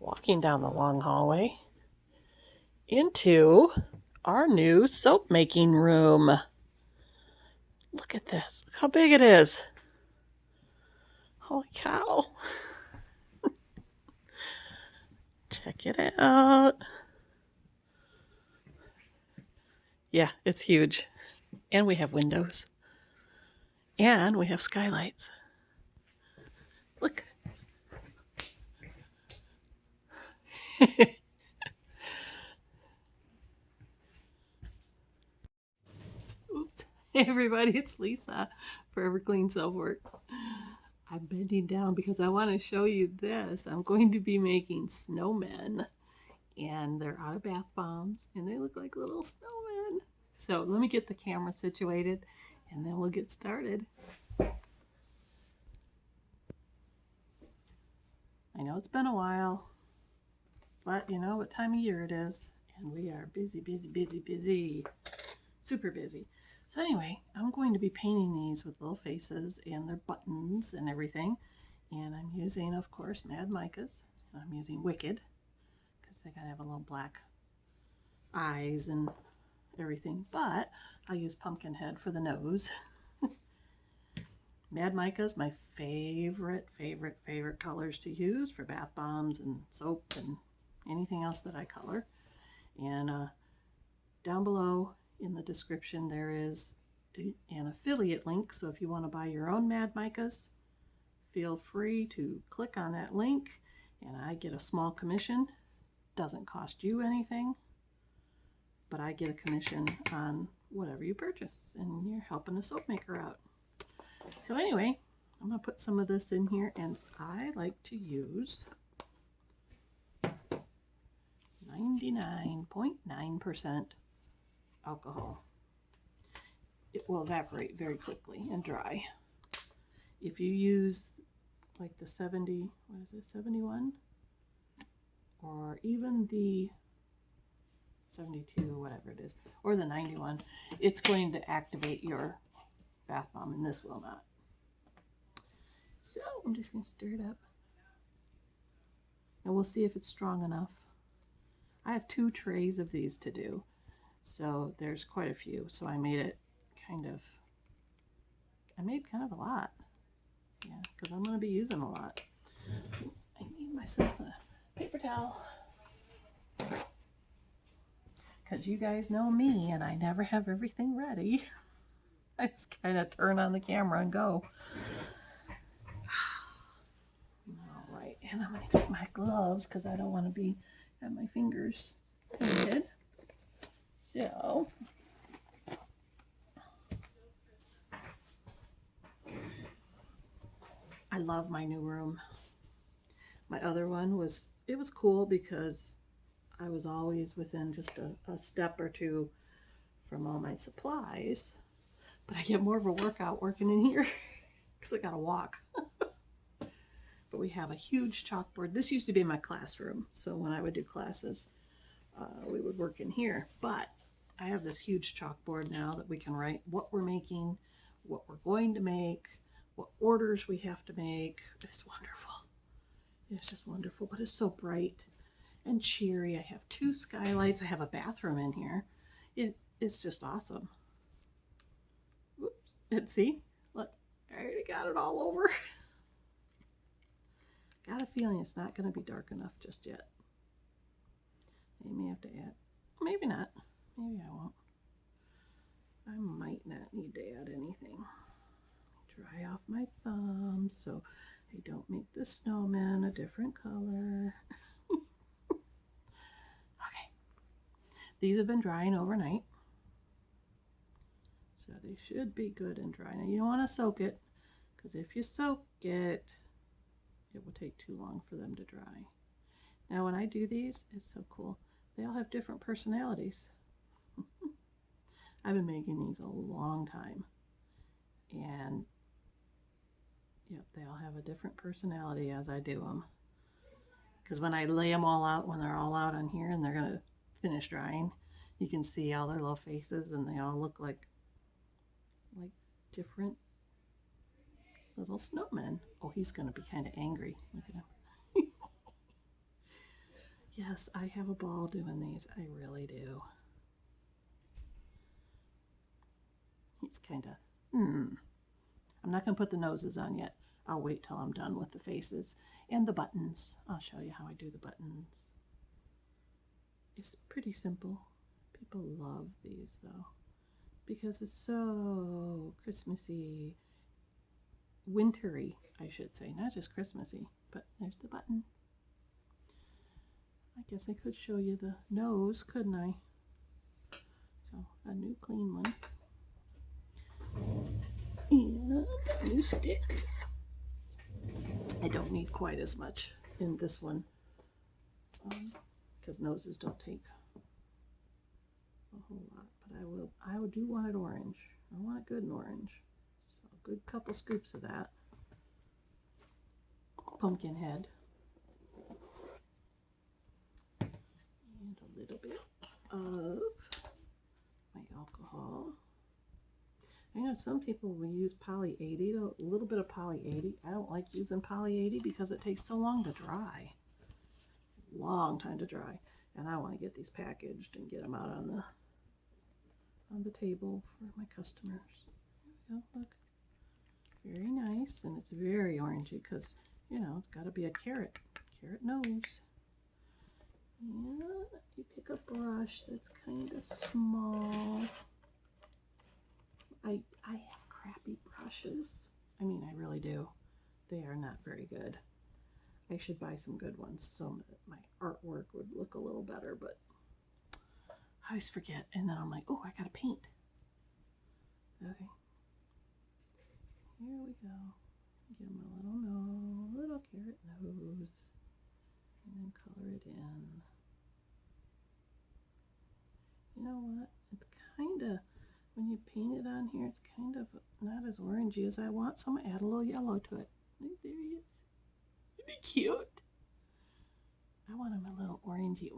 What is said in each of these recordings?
walking down the long hallway into our new soap making room. Look at this. Look how big it is. Holy cow. Check it out. Yeah, it's huge. And we have windows. And we have skylights. Look. Oops. Hey everybody, it's Lisa, Forever Clean Soapworks. I'm bending down because I want to show you this. I'm going to be making snowmen, and they're out of bath bombs, and they look like little snowmen. So let me get the camera situated, and then we'll get started. I know it's been a while, but you know what time of year it is, and we are busy, busy, busy, busy, super busy. So anyway, I'm going to be painting these with little faces and their buttons and everything. And I'm using, of course, Mad Micas. I'm using Wicked because they gotta have a little black eyes and everything. But I use Pumpkinhead for the nose. Mad Mica's my favorite colors to use for bath bombs and soap and anything else that I color. And down below in the description there is an affiliate link, so if you want to buy your own Mad Micas, feel free to click on that link and I get a small commission. Doesn't cost you anything, but I get a commission on whatever you purchase, and you're helping a soap maker out. So anyway, I'm going to put some of this in here, and I like to use 99.9% alcohol. It will evaporate very quickly and dry. If you use like the 70, what is it, 71? Or even the 72, whatever it is, or the 91, it's going to activate your bath bomb, and this will not. So I'm just going to stir it up. And we'll see if it's strong enough. I have 2 trays of these to do, so there's quite a few. So I made kind of a lot. Yeah, because I'm going to be using a lot. I need myself a paper towel. Because you guys know me, and I never have everything ready. I just kind of turn on the camera and go. All right, and I'm going to get my gloves because I don't want to have my fingers painted. So I love my new room. My other one was cool because I was always within just a step or two from all my supplies, but I get more of a workout working in here because I gotta walk. But we have a huge chalkboard. This used to be my classroom, so when I would do classes, we would work in here. But I have this huge chalkboard now that we can write what we're making, what we're going to make, what orders we have to make. It's wonderful. It's just wonderful, but it's so bright and cheery. I have 2 skylights. I have a bathroom in here. It's just awesome. Whoops. And see? Look, I already got it all over. Got a feeling it's not going to be dark enough just yet. I may have to add. Maybe not. Maybe I won't. I might not need to add anything. Dry off my thumbs so I don't make the snowman a different color. Okay. These have been drying overnight, so they should be good and dry. Now you don't want to soak it, because if you soak it, it will take too long for them to dry. Now when I do these, it's so cool. They all have different personalities. I've been making these a long time, and yep, they all have a different personality as I do them. Because when I lay them all out, when they're all out on here and they're going to finish drying, you can see all their little faces, and they all look like different little snowmen. Oh, he's going to be kind of angry. Look at him. Yes, I have a ball doing these. I really do. He's kind of, I'm not going to put the noses on yet. I'll wait till I'm done with the faces and the buttons. I'll show you how I do the buttons. It's pretty simple. People love these though because it's so Christmassy, wintry, I should say, not just Christmassy. But there's the button. I guess I could show you the nose, couldn't I? So a new clean one. And a new stick. I don't need quite as much in this one because noses don't take a whole lot. But I do want it orange. I want it good and orange. So a good couple scoops of that. Pumpkin head. And a little bit of my alcohol. I know some people will use poly 80, a little bit of poly 80. I don't like using poly 80 because it takes so long to dry. Long time to dry. And I want to get these packaged and get them out on the table for my customers. There we go, look. Very nice, and it's very orangey because, you know, it's got to be a carrot nose. And you pick a brush that's kind of small. I have crappy brushes. I mean, I really do. They are not very good. I should buy some good ones so that my artwork would look a little better, but I always forget. And then I'm like, oh, I gotta paint. Okay. Here we go. Give him a little nose, little carrot nose. And then color it in. You know what? It's kind of, when you paint it on here, it's kind of not as orangey as I want, so I'm going to add a little yellow to it. There he is. Isn't he cute? I want him a little orangey.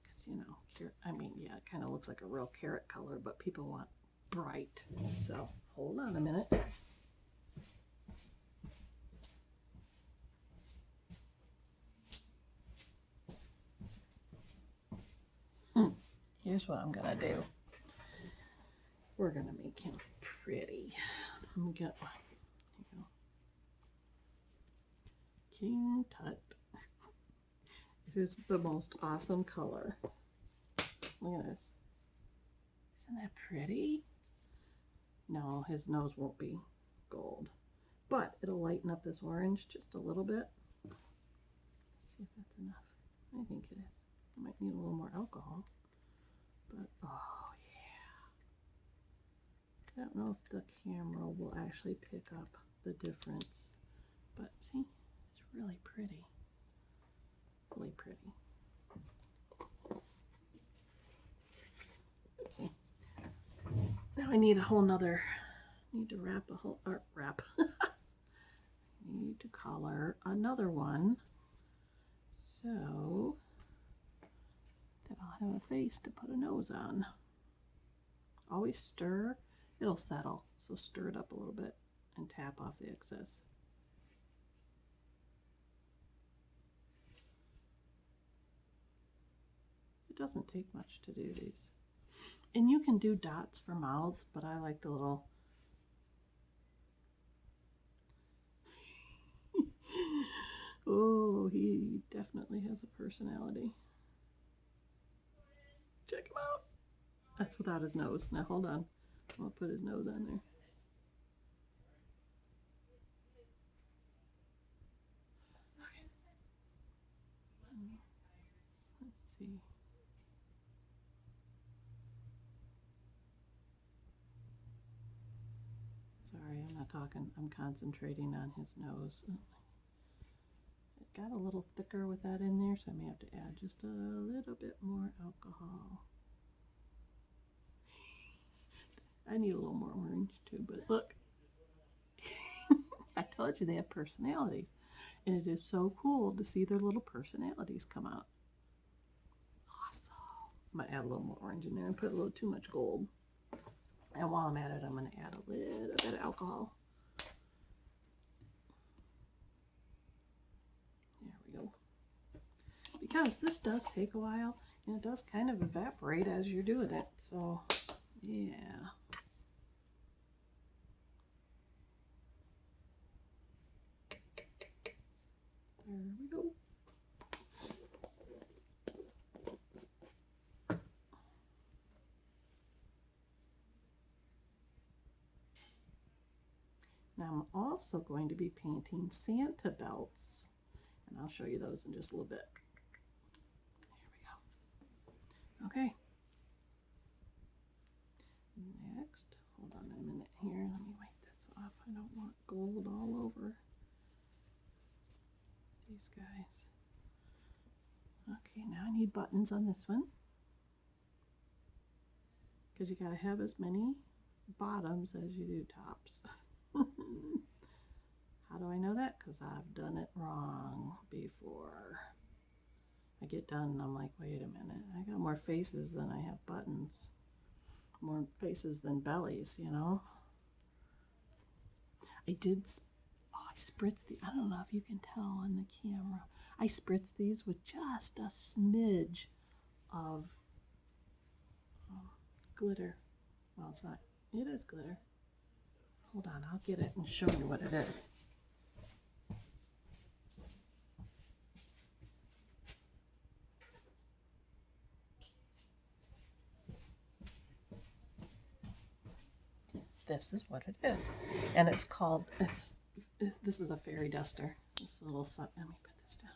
Because, you know, carrot, I mean, yeah, it kind of looks like a real carrot color, but people want bright. So, hold on a minute. Here's what I'm going to do. We're going to make him pretty. Let me get one. Here you go. King Tut. It is the most awesome color. Look at this. Isn't that pretty? No, his nose won't be gold. But it'll lighten up this orange just a little bit. Let's see if that's enough. I think it is. I might need a little more alcohol. But, oh yeah. I don't know if the camera will actually pick up the difference. But see, it's really pretty. Really pretty. Okay. Now I need a whole nother, need to wrap a whole, wrap. Need to color another one so that I'll have a face to put a nose on. Always stir, it'll settle, so stir it up a little bit and tap off the excess. It doesn't take much to do these. And you can do dots for mouths, but I like the little oh, he definitely has a personality. Check him out. That's without his nose. Now hold on. I'll put his nose on there. Okay. Let's see. Sorry, I'm not talking. I'm concentrating on his nose. It got a little thicker with that in there, so I may have to add just a little bit more alcohol. I need a little more orange too, but look. I told you they have personalities. And it is so cool to see their little personalities come out. Awesome. I might add a little more orange in there and put a little too much gold. And while I'm at it, I'm going to add a little bit of alcohol. There we go. because this does take a while and it does kind of evaporate as you're doing it. So yeah. There we go. Now I'm also going to be painting Santa belts, and I'll show you those in just a little bit. Here we go. Okay. Next, hold on a minute here. Let me wipe this off. I don't want gold all over these guys. Okay, now I need buttons on this one, because you gotta have as many bottoms as you do tops. How do I know that? Because I've done it wrong before. I get done and I'm like, wait a minute, I got more faces than I have buttons. More faces than bellies, you know? I spritzed the, I don't know if you can tell on the camera, I spritzed these with just a smidge of glitter. Well, it's not, it is glitter. Hold on, I'll get it and show you what it is. This is what it is, and it's called, this is a fairy duster. This little side, let me put this down.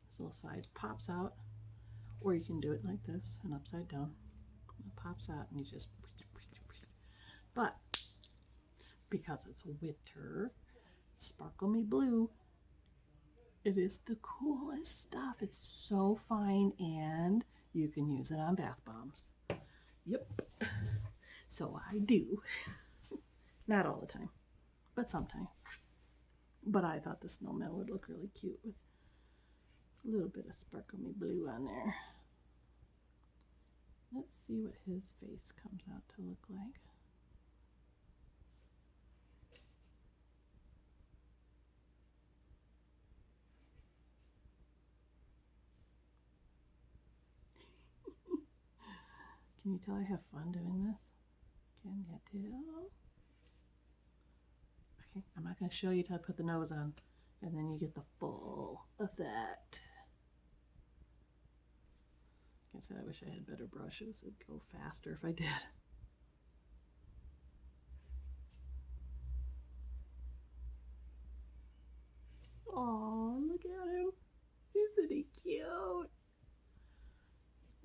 This little side pops out, or you can do it like this and upside down. It pops out and you just, but because it's winter, Sparkle Me Blue, it is the coolest stuff. It's so fine and you can use it on bath bombs. Yep. So I do. Not all the time, but sometimes. But I thought the snowman would look really cute with a little bit of Sparkle Me Blue on there. Let's see what his face comes out to look like. Can you tell I have fun doing this? Can you tell? Okay, I'm not going to show you till I put the nose on, and then you get the full effect. Like I said, I wish I had better brushes. It'd go faster if I did. Oh, look at him. Isn't he cute?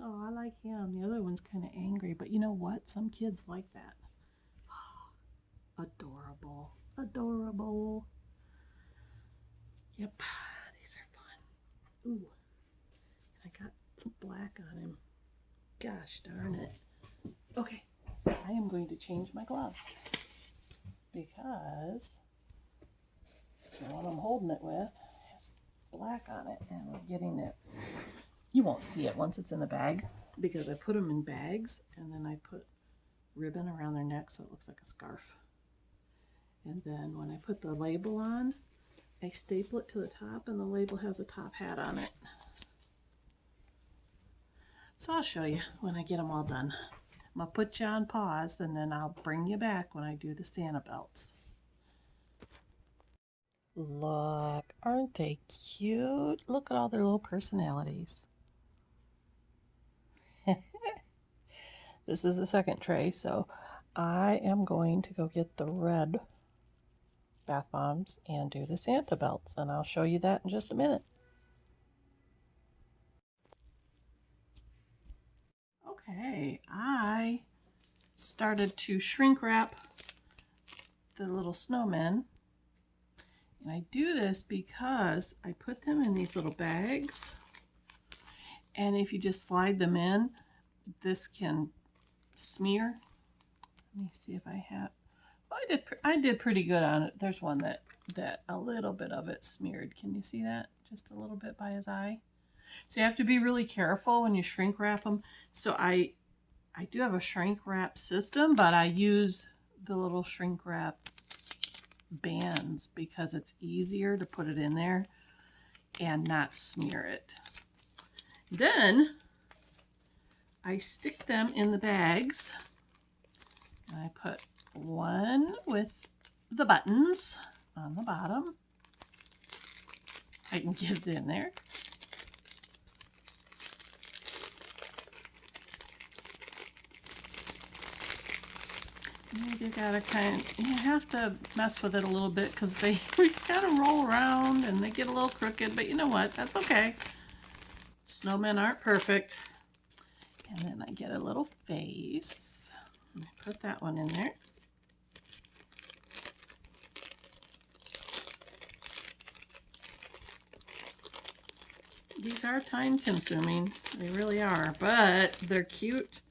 Oh, I like him. The other one's kind of angry, but you know what? Some kids like that. Adorable. Adorable. Yep, these are fun. Ooh, I got some black on him. Gosh darn it. Okay, I am going to change my gloves because the one I'm holding it with has black on it, and we're getting it. You won't see it once it's in the bag because I put them in bags and then I put ribbon around their neck so it looks like a scarf. And then when I put the label on, I staple it to the top, and the label has a top hat on it. So I'll show you when I get them all done. I'm going to put you on pause, and then I'll bring you back when I do the Santa belts. Look, aren't they cute? Look at all their little personalities. This is the second tray, so I am going to go get the red bath bombs and do the Santa belts, and I'll show you that in just a minute. Okay, I started to shrink wrap the little snowmen, and I do this because I put them in these little bags, and if you just slide them in, this can smear. Let me see if I have, I did pretty good on it. There's one that a little bit of it smeared. Can you see that? Just a little bit by his eye. So you have to be really careful when you shrink wrap them. So I do have a shrink wrap system, but I use the little shrink wrap bands because it's easier to put it in there and not smear it. Then I stick them in the bags. I put one with the buttons on the bottom. I can get it in there. You gotta you have to mess with it a little bit because they kind of roll around and they get a little crooked, but you know what? That's okay. Snowmen aren't perfect. And then I get a little face. And I put that one in there. These are time consuming. They really are, but they're cute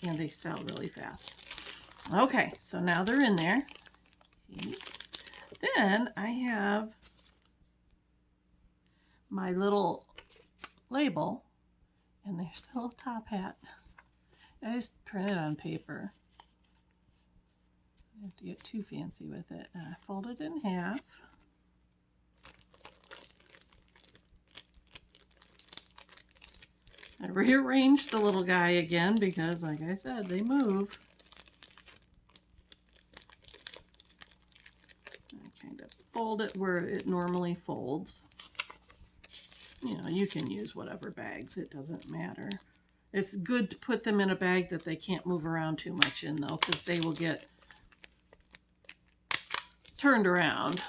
and they sell really fast. Okay, so now they're in there. See? Then I have my little label, and there's the little top hat. I just print it on paper. I have to get too fancy with it. And I fold it in half. I rearranged the little guy again because, like I said, they move. I kind of fold it where it normally folds. You know, you can use whatever bags, it doesn't matter. It's good to put them in a bag that they can't move around too much in, though, because they will get turned around.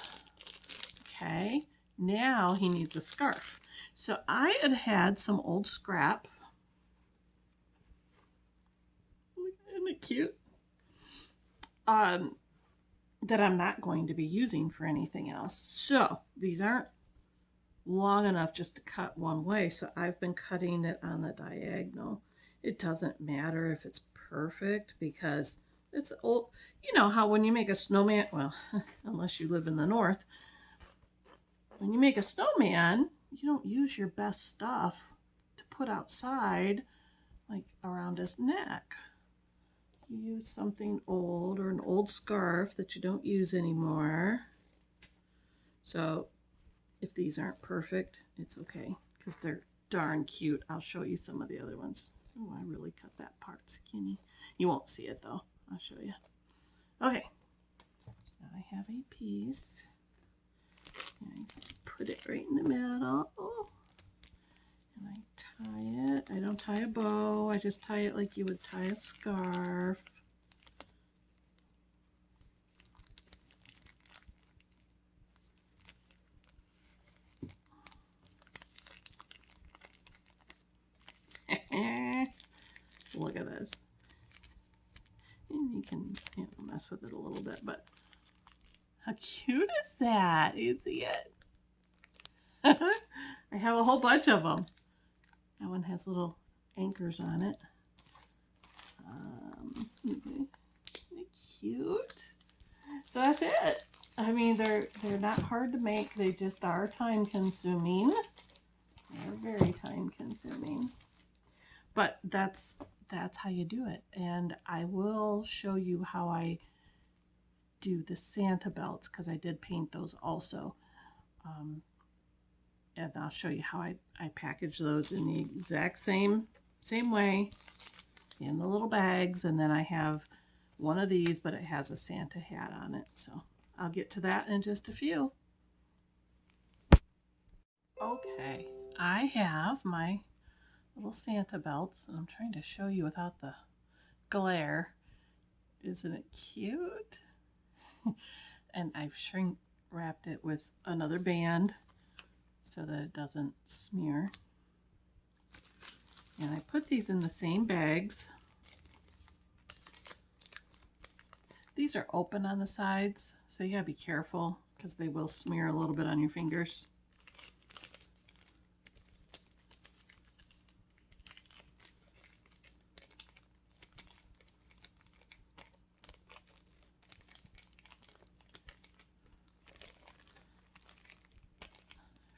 Okay, now he needs a scarf. So I had some old scrap. Isn't it cute? That I'm not going to be using for anything else. So these aren't long enough just to cut one way, so I've been cutting it on the diagonal. It doesn't matter if it's perfect because it's old. You know how when you make a snowman, well, unless you live in the north, when you make a snowman, you don't use your best stuff to put outside, like around his neck. You use something old or an old scarf that you don't use anymore. So if these aren't perfect, it's okay because they're darn cute. I'll show you some of the other ones. Oh, I really cut that part skinny. You won't see it though. I'll show you. Okay, now I have a piece. I put it right in the middle. And I tie it. I don't tie a bow. I just tie it like you would tie a scarf. Look at this. And you can mess with it a little bit, but how cute is that? You see it? I have a whole bunch of them. That one has little anchors on it. Okay. Cute. So that's it. I mean, they're not hard to make. They just are time consuming. They're very time consuming. But that's how you do it. And I will show you how I do the Santa belts because I did paint those also. And I'll show you how I package those in the exact same way in the little bags. And then I have one of these, but it has a Santa hat on it. So I'll get to that in just a few. Okay, I have my little Santa belts, and I'm trying to show you without the glare. Isn't it cute? And I've shrink wrapped it with another band so that it doesn't smear. And I put these in the same bags. These are open on the sides, so you gotta be careful because they will smear a little bit on your fingers.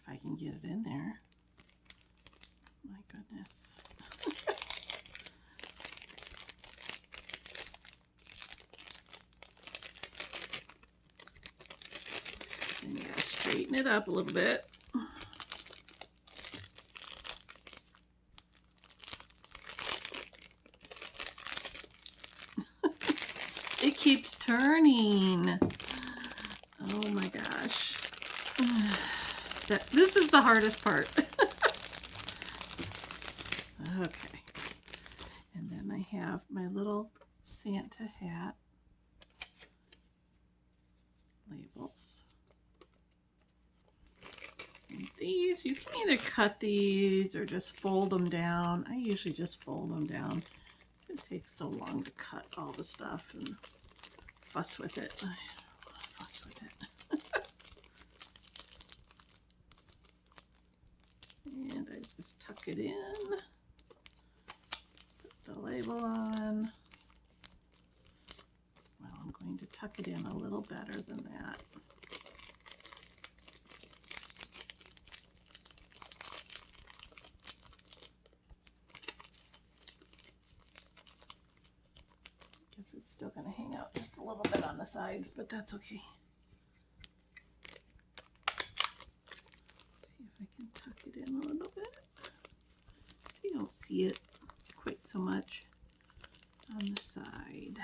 If I can get it in there. My goodness. And you gotta straighten it up a little bit. keeps turning. Oh my gosh. This is the hardest part. Okay. And then I have my little Santa hat labels. And these, you can either cut these or just fold them down. I usually just fold them down. It takes so long to cut all the stuff and fuss with it. I don't want to fuss with it. And I just tuck it in. Put the label on. Well, I'm going to tuck it in a little better than that. Guess it's still going to hang out just a little bit on the sides, but that's okay. See if I can tuck it in a little bit so you don't see it quite so much on the side.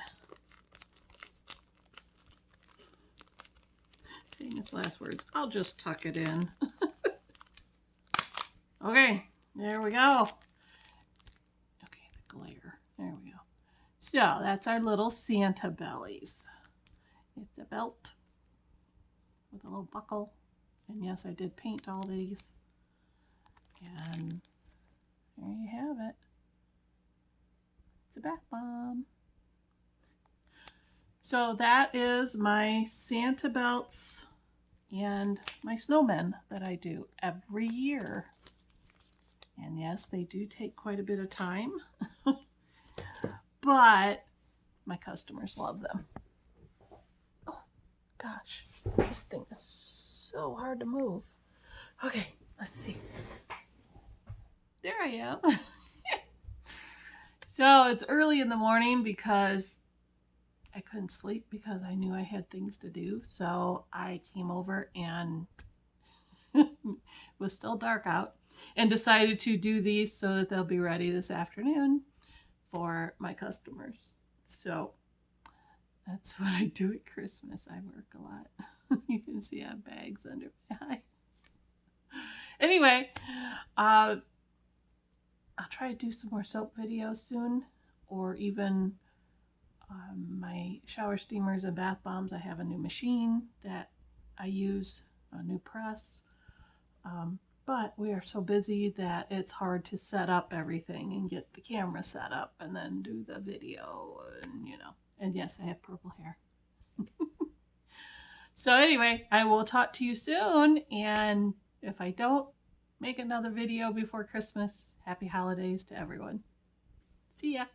Famous last words. I'll just tuck it in. Okay, there we go. Okay, the glare. There we go. So that's our little Santa bellies. It's a belt with a little buckle. And yes, I did paint all these. And there you have it. It's a bath bomb. So that is my Santa belts and my snowmen that I do every year. And yes, they do take quite a bit of time, but my customers love them. Oh gosh, this thing is so hard to move. Okay, let's see. There I am. So it's early in the morning because I couldn't sleep because I knew I had things to do. So I came over and it was still dark out and decided to do these so that they'll be ready this afternoon for my customers. So that's what I do at Christmas. I work a lot. You can see I have bags under my eyes. Anyway, I'll try to do some more soap videos soon, or even my shower steamers and bath bombs. I have a new machine that I use, a new press. But we are so busy that it's hard to set up everything and get the camera set up and then do the video and, you know. And yes, I have purple hair. So anyway, I will talk to you soon. And if I don't make another video before Christmas, happy holidays to everyone. See ya.